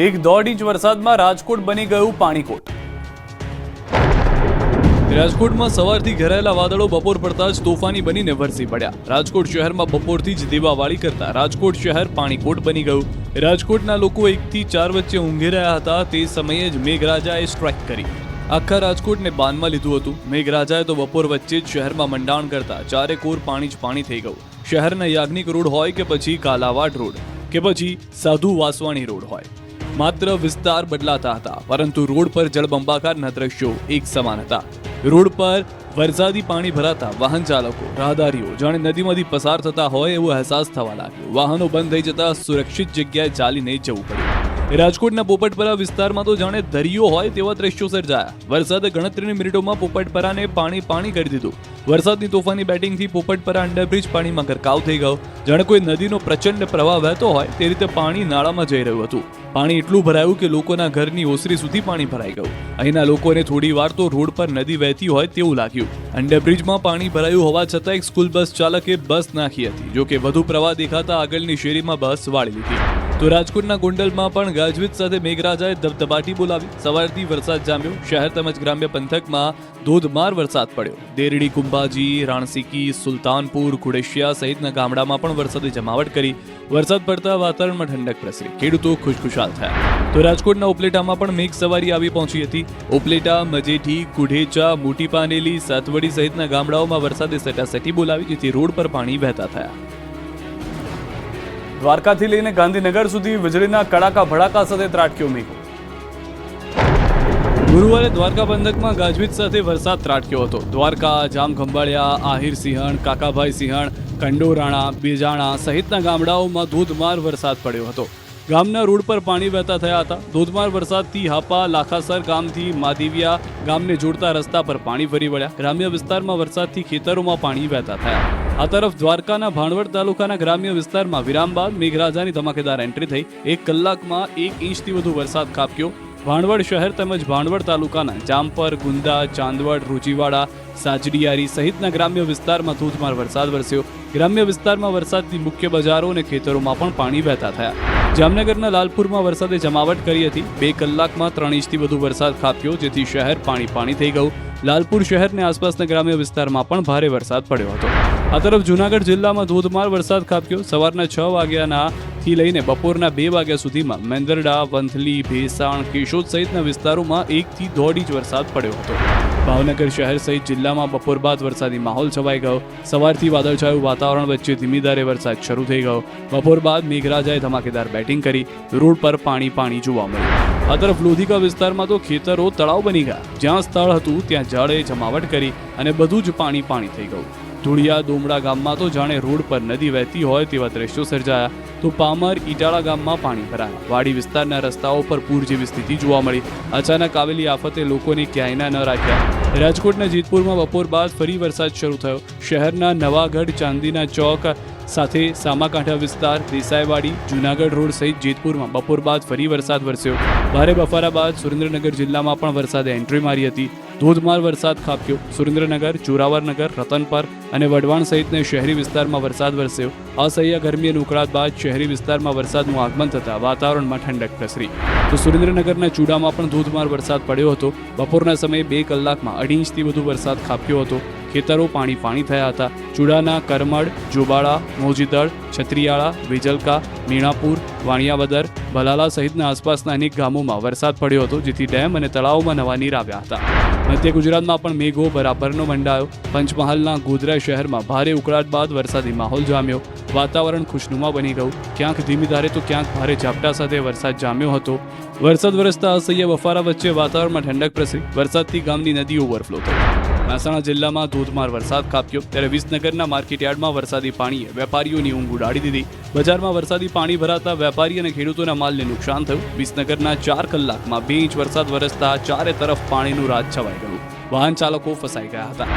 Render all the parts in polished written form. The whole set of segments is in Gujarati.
1.5 ઇંચ વરસાદમાં રાજકોટ બની ગયું પાણીકોટ। રાજકોટમાં સવારથી ઘેરાયેલા વાદળો બપોર પડતા જ તોફાની બનીને વરસી પડ્યા। રાજકોટ શહેરમાં બપોરથી જ દીવાવાળી કરતા રાજકોટ શહેર પાણીકોટ બની ગયું। રાજકોટના લોકો 1 થી 4 વચ્ચે ઊંઘી રહ્યા હતા તે સમયે જ મેઘરાજાએ સ્ટ્રાઇક કરી આખા રાજકોટને બાનમાં લીધું હતું। મેઘરાજાએ તો બપોર વચ્ચે જ શહેરમાં મંડાણ કરતા ચારેકોર પાણી જ પાણી થઈ ગયું। શહેરના યાજ્ઞિક રોડ હોય કે પછી કાલાવાડ રોડ કે પછી સાધુ વાસવાણી રોડ હોય, માત્ર વિસ્તાર બદલાતા હતા પરંતુ રોડ પર જળબંબાકારના દ્રશ્યો એક સમાન હતા। રોડ પર વરસાદી પાણી ભરાતા વાહન ચાલકો રાહદારીઓ જાણે નદીમાંથી પસાર થતા હોય એવો અહેસાસ થવા લાગ્યો। વાહનો બંધ થઈ જતા સુરક્ષિત જગ્યાએ ચાલીને જવું પડ્યું। રાજકોટના પોપટપરા વિસ્તારમાં તો જાણે દરિયો હોય તેવા દ્રશ્યો સર્જાયા। વરસાદે ગણતરીની મિનિટોમાં પોપટપરાને પાણી કરી દીધું। વરસાદની તોફાની બેટિંગથી પોપટપરા અંડરબ્રિજ પાણીમાં ગરકાવ થઈ ગયો। જાણે કોઈ નદીનો પ્રચંડ પ્રવાહ વહેતો હોય તે રીતે પાણી નાળામાં જઈ રહ્યું હતું। પાણી એટલું ભરાયું કે લોકોના ઘરની ઓસરી સુધી પાણી ભરાઈ ગયું। અહીંના લોકોને થોડી વાર તો રોડ પર નદી વહેતી હોય તેવું લાગ્યું। અંડરબ્રિજમાં પાણી ભરાયું હોવા છતાં એક સ્કૂલ બસ ચાલકે બસ નાખી હતી, જો કે વધુ પ્રવાહ દેખાતા આગળની શેરીમાં બસ વાળી લીધી। તો રાજકોટના ગોંડલમાં પણ ગાજવીજ સાથે મેઘરાજાએ ધબધબાટી બોલાવી। સવારથી વરસાદ જામ્યો। શહેર તેમજ ગ્રામ્ય પંથકમાં ધોધમાર વરસાદ પડ્યો। દેરડી, કુંભાજી, રાણસીકી, સુલતાનપુર, કુડેશિયા સહિતના ગામડામાં પણ વરસાદે જમાવટ કરી। વરસાદ પડતા વાતાવરણમાં ઠંડક પ્રસરી। ખેડૂતો ખુશખુશાલ થયા। તો રાજકોટના ઉપલેટામાં પણ મેઘ સવારી આવી પહોંચી હતી। ઉપલેટા, મજેઠી, કુઢેચા, મોટી પાનેલી, સાતવડી સહિતના ગામડાઓમાં વરસાદે સટાસટી બોલાવી, જેથી રોડ પર પાણી વહેતા થયા। દ્વારકાથી લઈને ગાંધીનગર સુધી વીજળીના કડાકા ભડાકા સાથે ત્રાટક્યો મેઘો। ગુરુવારે દ્વારકા પંથકમાં ગાજવીજ સાથે વરસાદ ત્રાટક્યો હતો। દ્વારકા, જામખંભાળિયા, આહિર સિંહણ, કાકાભાઈ સિંહણ, કંડોરાણા, બેજાણા સહિતના ગામડાઓમાં ધોધમાર વરસાદ પડ્યો હતો। ગામના રોડ પર પાણી વહેતા થયા હતા। ધોધમાર વરસાદથી હાપા, લાખાસર ગામથી માદીવિયા ગામને જોડતા રસ્તા પર પાણી ફરી વળ્યા। ગ્રામ્ય વિસ્તારમાં વરસાદથી ખેતરોમાં પાણી વહેતા થયા। આ તરફ દ્વારકાના ભાણવડ તાલુકાના ગ્રામ્ય વિસ્તારમાં વિરામ બાદ મેઘરાજાની ધમાકેદાર એન્ટ્રી થઈ। 1 કલાકમાં 1 ઇંચથી વધુ વરસાદ ખાબક્યો। ભાણવડ શહેર તેમજ ભાણવડ તાલુકાના જામપર, ગુંદા, ચાંદવડ, રૂચીવાડા, સાજડીયારી સહિતના ગ્રામ્ય વિસ્તારમાં ધોધમાર વરસાદ વરસ્યો। ગ્રામ્ય વિસ્તારમાં વરસાદથી મુખ્ય બજારો અને ખેતરોમાં પણ પાણી વહેતા થયા। જામનગરના લાલપુરમાં વરસાદે જમાવટ કરી હતી। 2 કલાકમાં 3 ઇંચથી વધુ વરસાદ ખાબક્યો, જેથી શહેર પાણી થઈ ગયું। લાલપુર શહેરને આસપાસના ગ્રામ્ય વિસ્તારમાં પણ ભારે વરસાદ પડ્યો હતો। આ તરફ જૂનાગઢ જિલ્લામાં ધોધમાર વરસાદ ખાબક્યો। સવારના 6 વાગ્યાના થી લઈને બપોરના 2 વાગ્યા સુધીમાં મેંદરડા, વંથલી, ભેસાણ, કેશોદ સહિતના વિસ્તારોમાં 1 થી 1.5 ઇંચ વરસાદ પડ્યો હતો। ભાવનગર શહેર સહિત જિલ્લામાં બપોર બાદ વરસાદી માહોલ છવાઈ ગયો। સવારથી વાદળછાયું વાતાવરણ વચ્ચે ધીમી ધારે વરસાદ શરૂ થઈ ગયો। બપોર બાદ મેઘરાજાએ ધમાકેદાર બેટિંગ કરી। રોડ પર પાણી જોવા મળ્યું। આ તરફ લોધિકા વિસ્તારમાં તો ખેતરો તળાવ બની ગયા। જ્યાં સ્થળ હતું ત્યાં જળે જમાવટ કરી અને બધું જ પાણી થઈ ગયું। ધુળિયા દોમડા ગામમાં તો જાણે રોડ પર નદી વહેતી હોય તેવા દ્રશ્યો સર્જાયા। તો પામર, ઈટાળા ગામમાં પાણી ભરાયા। વાડી વિસ્તારના રસ્તાઓ પર પૂર જેવી સ્થિતિ જોવા મળી। અચાનક આવેલી આફતે લોકોને ક્યાંયના ન રાખ્યા। રાજકોટના જેતપુરમાં બપોર બાદ ફરી વરસાદ શરૂ થયો। શહેરના નવાગઢ, ચાંદીના ચોક સાથે સામાકાંઠા વિસ્તાર, દેસાઈવાડી, જૂનાગઢ રોડ સહિત જેતપુરમાં બપોર બાદ ફરી વરસાદ વરસ્યો। ભારે બફારા બાદ સુરેન્દ્રનગર જિલ્લામાં પણ વરસાદે એન્ટ્રી મારી હતી। ધોધમાર વરસાદ ખાબક્યો। સુરેન્દ્રનગર, જોરાવરનગર, રતનપર અને વઢવાણ સહિતના શહેરી વિસ્તારમાં વરસાદ વરસ્યો। અસહ્ય ગરમી અને ઉકળાટ બાદ શહેરી વિસ્તારમાં વરસાદનું આગમન થતાં વાતાવરણમાં ઠંડક પ્રસરી। તો સુરેન્દ્રનગરના ચૂડામાં પણ ધોધમાર વરસાદ પડ્યો હતો। બપોરના સમયે 2 કલાકમાં 2.5 ઇંચથી વધુ વરસાદ ખાબક્યો હતો। ખેતરો પાણી થયા હતા। ચૂડાના કરમડ, જોબાળા, મોજીદળ, છત્રીયાળા, વેજલકા, મીણાપુર, વાણિયાવદર, ભલાલા સહિતના આસપાસના અનેક ગામોમાં વરસાદ પડ્યો હતો, જેથી ડેમ અને તળાવોમાં નવા નીર આવ્યા હતા। મધ્ય ગુજરાતમાં પણ મેઘો બરાબરનો મંડાયો। પંચમહાલના ગોધરા શહેરમાં ભારે ઉકળાટ બાદ વરસાદી માહોલ જામ્યો। વાતાવરણ ખુશનુમા બની ગયું। ક્યાંક ધીમી ધારે તો ક્યાંક ભારે ઝાપટા સાથે વરસાદ જામ્યો હતો। વરસાદ વરસતા અસહ્ય બફારા વચ્ચે વાતાવરણમાં ઠંડક પ્રસરી। વરસાદથી ગામની નદી ઓવરફ્લો થઈ। મહેસાણા જિલ્લામાં ધોધમાર વરસાદ ખાબક્યો, ત્યારે વિસનગરના માર્કેટયાર્ડમાં વરસાદી પાણીએ વેપારીઓની ઊંઘ ઉડાડી દીધી। બજારમાં વરસાદી પાણી ભરાતા વેપારી અને ખેડૂતોના માલને નુકસાન થયું। વિસનગરના 4 કલાકમાં 2 ઇંચ વરસાદ વરસતા ચારે તરફ પાણીનું રાજ છવાઈ ગયું। વાહન ચાલકો ફસાઈ ગયા હતા।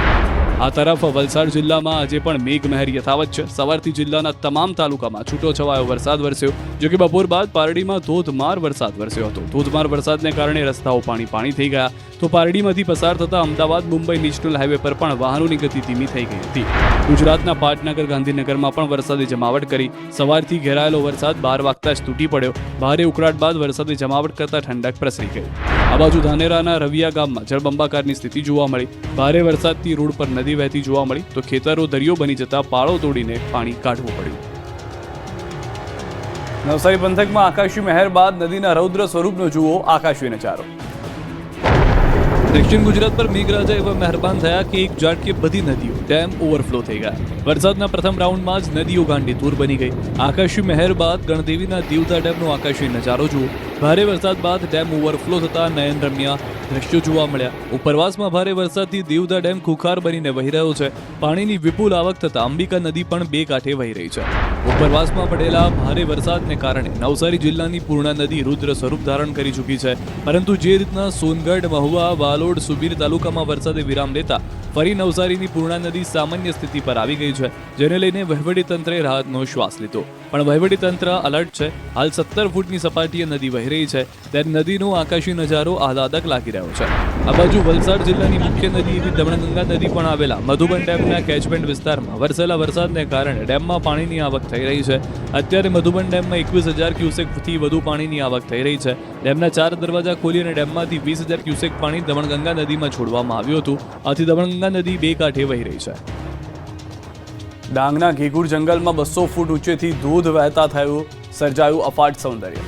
આ તરફ વલસાડ જિલ્લામાં આજે પણ મેઘમહેર યથાવત છે. સવારથી જિલ્લાના તમામ તાલુકામાં છૂટોછવાયો વરસાદ વરસ્યો, જો કે બપોર બાદ પારડીમાં ધોધમાર વરસાદ વરસ્યો હતો. ધોધમાર વરસાદને કારણે રસ્તાઓ પાણી થઈ ગયા, તો પારડીમાંથી પસાર થતા અમદાવાદ મુંબઈ નેશનલ હાઈવે પર પણ વાહનોની ગતિ ધીમી થઈ ગઈ હતી. ગુજરાતના પાટનગર ગાંધીનગરમાં પણ વરસાદે જમાવટ કરી. સવારથી ઘેરાયેલો વરસાદ 12 વાગતા જ તૂટી પડ્યો. ભારે ઉકળાટ બાદ વરસાદે જમાવટ કરતા ઠંડક પ્રસરી ગઈ. આ બાજુ ધાનેરાના રવિયા ગામમાં જળબંબાકારની સ્થિતિ જોવા મળી. ભારે વરસાદથી રોડ પર નદી વહેતી જોવા મળી, તો ખેતરો દરિયો બની જતા પાળો તોડીને પાણી કાઢવું પડ્યું. નવસારી પંથકમાં આકાશી મહેર બાદ નદીના રૌદ્ર સ્વરૂપનો જુઓ આકાશી નજારો. દક્ષિણ ગુજરાત પર મેઘરાજા એવા મહેરબાન થયા કે એક ઝાટકે બધી નદીઓ ડેમ ઓવરફ્લો થઈ ગયા. વરસાદના પ્રથમ રાઉન્ડમાં જ નદીઓ ગાંડીતુર બની ગઈ. આકાશી મહેર બાદ ગણદેવીના દીવદા ડેમનો આકાશી નજારો જુઓ. ભારે વરસાદ બાદ ડેમ ઓવરફ્લો થતા નયનરમ્ય દ્રશ્યો જોવા મળ્યા. ઉપરવાસમાં ભારે વરસાદથી દીવદા ડેમ ખુખાર બનીને વહી રહ્યો છે. પાણીની વિપુલ આવક થતા અંબિકા નદી પણ બે કાંઠે વહી રહી છે. ઉપરવાસમાં પડેલા ભારે વરસાદને કારણે નવસારી જિલ્લાની પૂર્ણા નદી રુદ્ર સ્વરૂપ ધારણ કરી ચૂકી છે. પરંતુ જે રીતના સોનગઢ, મહુવા, વાલોડ, સુબીર તાલુકામાં વરસાદે વિરામ લેતા ફરી નવસારીની પૂર્ણા નદી સામાન્ય સ્થિતિ પર આવી ગઈ છે, જેને લઈને વહીવટીતંત્રે રાહતનો શ્વાસ લીધો. પણ વહીવટીતંત્ર અલર્ટ છે. હાલ 17 ફૂટની સપાટીએ નદી વહી રહી છે, ત્યારે નદીનો આકાશી નજારો આહલાદક લાગી રહ્યો છે. આ બાજુ વલસાડ જિલ્લાની મુખ્ય નદી એવી દમણગંગા નદી પણ આવેલા મધુબન ડેમના કેચમેન્ટ વિસ્તારમાં વરસેલા વરસાદને કારણે ડેમમાં પાણીની આવક થઈ રહી છે. અત્યારે મધુબન ડેમમાં 21,000 ક્યુસેકથી વધુ પાણીની આવક થઈ રહી છે. ડેમના 4 દરવાજા ખોલી અને ડેમમાંથી 20,000 ક્યુસેક પાણી દમણગંગા નદીમાં છોડવામાં આવ્યું હતું. આથી દમણગંગા નદી બે કાંઠે વહી રહી છે. ડાંગના ઘેઘુર જંગલમાં 200 ફૂટ ઊંચેથી ધોધ વહેતા સર્જાયું અફાટ સૌંદર્ય.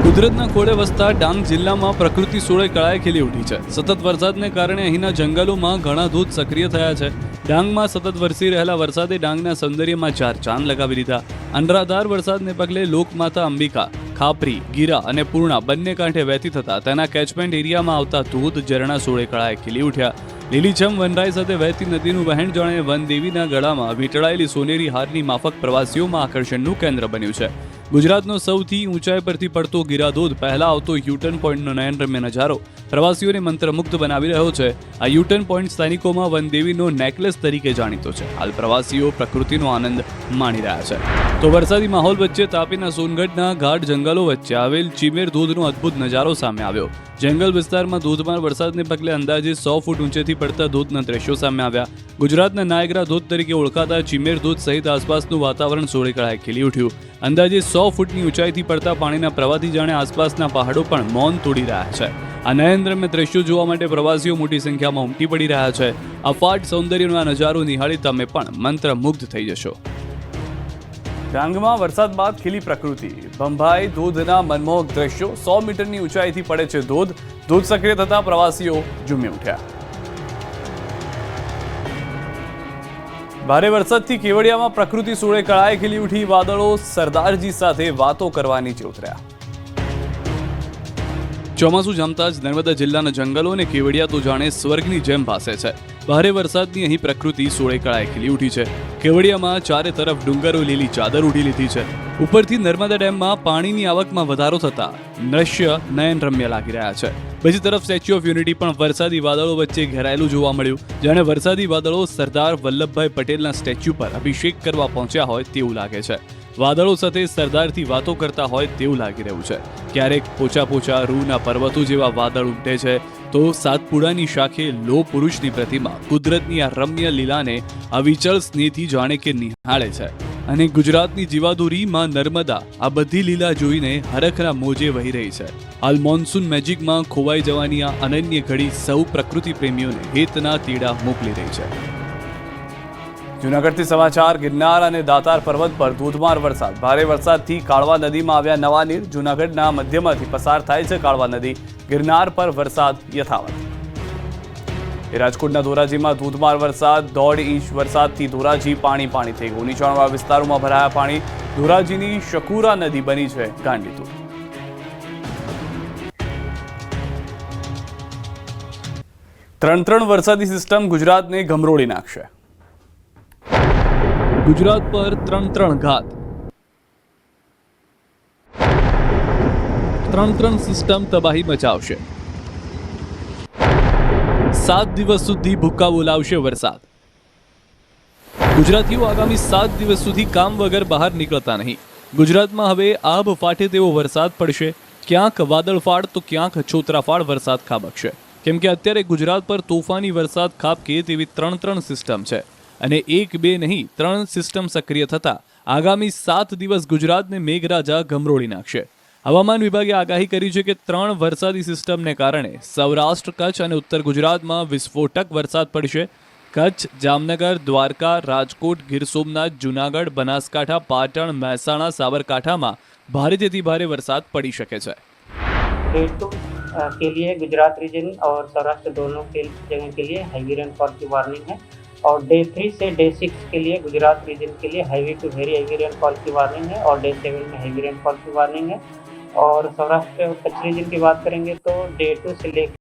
કુદરતના ખોળે વસતા ડાંગ જિલ્લામાં પ્રકૃતિ સોળે કળાએ ખીલી ઉઠી છે. સતત વરસાદને કારણે અહીંના જંગલોમાં ઘણા ધોધ સક્રિય થયા છે. ડાંગમાં સતત વરસી રહેલા વરસાદે ડાંગના સૌંદર્યમાં 4 ચાંદ લગાવી દીધા. અનરાધાર વરસાદને પગલે લોકમાતા અંબિકા, ખાપરી, ગીરા અને પૂર્ણા બંને કાંઠે વહેતી થતા તેના કેચમેન્ટ એરિયામાં આવતા ધોધ ઝરણા સોળે કળાએ ખીલી ઉઠ્યા. લીલીછમ વનરાઈ સાથે વહેતી નદીનું વહેણ જાણે વનદેવીના ગળામાં વીંટળાયેલી સોનેરી હારની માફક પ્રવાસીઓમાં આકર્ષણનું કેન્દ્ર બન્યું છે. ગુજરાતનો સૌથી ઊંચાઈ પરથી પડતો ગીરાધોધ પહેલા આવતો યુટર્ન પોઈન્ટનો નયનરમ્ય નજારો પ્રવાસીઓને મંત્રમુગ્ધ બનાવી રહ્યો છે. આ યુટર્ન પોઈન્ટ સ્થાનિકોમાં વનદેવીનો નેકલેસ તરીકે જાણીતો છે. હાલ પ્રવાસીઓ પ્રકૃતિનો આનંદ માણી રહ્યા છે. તો વરસાદી માહોલ વચ્ચે તાપીના સોનગઢના ઘાટ જંગલો વચ્ચે આવેલ ચીમેર ધોધનો અદ્ભુત નજારો સામે આવ્યો. જંગલ વિસ્તારમાં ધોધમાર વરસાદને પગલે અંદાજે 100 ફૂટ ઊંચેથી પડતા ધોધના દ્રશ્યો સામે આવ્યા. ગુજરાતના નાયગ્રા ધોધ તરીકે ઓળખાતા ચીમેર ધોધ સહિત આસપાસનું વાતાવરણ સોળે કળાએ ખીલી ઉઠ્યું. અંદાજે 100 ફૂટની ઊંચાઈથી પડતા પાણીના પ્રવાહથી જાણે આસપાસના પહાડો પણ મૌન તોડી રહ્યા છે. આ નયનરમ્ય દ્રશ્યો જોવા માટે પ્રવાસીઓ મોટી સંખ્યામાં ઉમટી પડી રહ્યા છે. અફાટ સૌંદર્યનો આ નજારો નિહાળી તમે પણ મંત્રમુગ્ધ થઈ જશો. ડાંગમાં વરસાદ બાદ ખીલી પ્રકૃતિ. બંભાઈ ધોધના મનમોહક દ્રશ્યો. 100 મીટરની ઊંચાઈથી પડે છે ધોધ. ધોધ સક્રિય થતા પ્રવાસીઓ ઝૂમી ઉઠ્યા. ભારે વરસાદથી કેવડિયામાં પ્રકૃતિ સોળે કળાએ ખીલી ઉઠી. વાદળો સરદારજી સાથે વાતો કરવા નીચે ઉતર્યા. ચોમાસું જામતા જ નર્મદા જિલ્લાના જંગલો અને કેવડિયા તો જાણે સ્વર્ગની જેમ ભાસે છે. ભારે વરસાદની અહીં પ્રકૃતિ સોળે કળાએ ખીલી ઉઠી છે. કેવડિયામાં ચારે તરફ ડુંગરો લીલી ચાદર ઉડી લીધી છે. ઉપરથી નર્મદા ડેમમાં પાણીની આવકમાં વધારો થતા દ્રશ્ય નયનરમ્ય લાગી રહ્યા છે. બીજી તરફ સ્ટેચ્યુ ઓફ યુનિટી પણ વરસાદી વાદળો વચ્ચે ઘેરાયેલું જોવા મળ્યું. જાણે વરસાદી વાદળો સરદાર વલ્લભભાઈ પટેલના સ્ટેચ્યુ પર અભિષેક કરવા પહોંચ્યા હોય તેવું લાગે છે. વાદળો સાથે સરદારથી વાતો કરતા હોય તેવું લાગી રહ્યું છે. ક્યારેક પોચા રૂના પર્વતો જેવા વાદળ ઉમટે છે, તો સાતપુડાની શાખે લો પુરુષની પ્રતિમા કુદરતની આ રમ્ય લીલાને અવિચળ સ્નેહથી જાણે કે નિહાળે છે. અને ગુજરાતની જીવાદોરી માં નર્મદા આ બધી લીલા જોઈને હરખના મોજે વહી રહી છે. હાલ મોન્સૂન મેજિકમાં ખોવાઈ જવાની આ અનન્ય ઘડી સૌ પ્રકૃતિ પ્રેમીઓને હેતના તીડા મોકલી રહી છે. જૂનાગઢથી સમાચાર. ગિરનાર અને દાતાર પર્વત પર ધોધમાર વરસાદ. ભારે વરસાદથી કાળવા નદીમાં આવ્યા નવા નીર. જૂનાગઢના મધ્યમાંથી પસાર થાય છે કાળવા નદી. ગિરનાર પર વરસાદ યથાવત. રાજકોટના ધોરાજીમાં ધોધમાર વરસાદ. 1.5 ઇંચ વરસાદથી ધોરાજી પાણી થઈ ગયું. નીચાણવાળા વિસ્તારોમાં ભરાયા પાણી. ધોરાજીની શકુરા નદી બની છે ગાંડીતુર. ત્રણ વરસાદી સિસ્ટમ ગુજરાતને ગમરોળી નાખશે. ગુજરાત પર 3 ઘાત. 3 સિસ્ટમ તબાહી મચાવશે. 7 દિવસ સુધી ભૂક્કા બોલાવશે વરસાદ. ગુજરાતીઓ આગામી 7 દિવસ સુધી કામ વગર બહાર નીકળતા નહીં. ગુજરાતમાં હવે આભ ફાટે તેવો વરસાદ પડશે. ક્યાંક વાદળફાડ તો ક્યાંક છોતરાફાડ વરસાદ ખાબકશે. કેમ કે અત્યારે ગુજરાત પર તોફાની વરસાદ ખાબકે તેવી 3 સિસ્ટમ છે અને 1-2 નહીં 3 સિસ્ટમ સક્રિય થતા આગામી 7 દિવસ ગુજરાતને મેઘરાજા ગમરોળી નાખશે. હવામાન વિભાગે આગાહી કરી છે કે 3 વરસાદી સિસ્ટમને કારણે સૌરાષ્ટ્ર, કચ્છ અને ઉત્તર ગુજરાતમાં વિસ્ફોટક વરસાદ પડશે. કચ્છ, જામનગર, દ્વારકા, રાજકોટ, ગીર સોમનાથ, જૂનાગઢ, બનાસકાંઠા, પાટણ, મહેસાણા, સાબરકાંઠામાં ભારેથી भारे वरसाद पड़ी શકે છે. डे 2 के लिए गुजरात रीजन और सौराष्ट्र दोनों के जगह के लिए हैवी रेनफॉल की वार्निंग है और डे 3 से डे 6 के लिए गुजरात रीजन के लिए heavy to very heavy rainfall की वार्निंग है और डे 7 में हैवी रेनफॉल की वार्निंग है. और सौराष्ट्र और कच्छ रीजन की बात करेंगे तो डे 2 से लेकर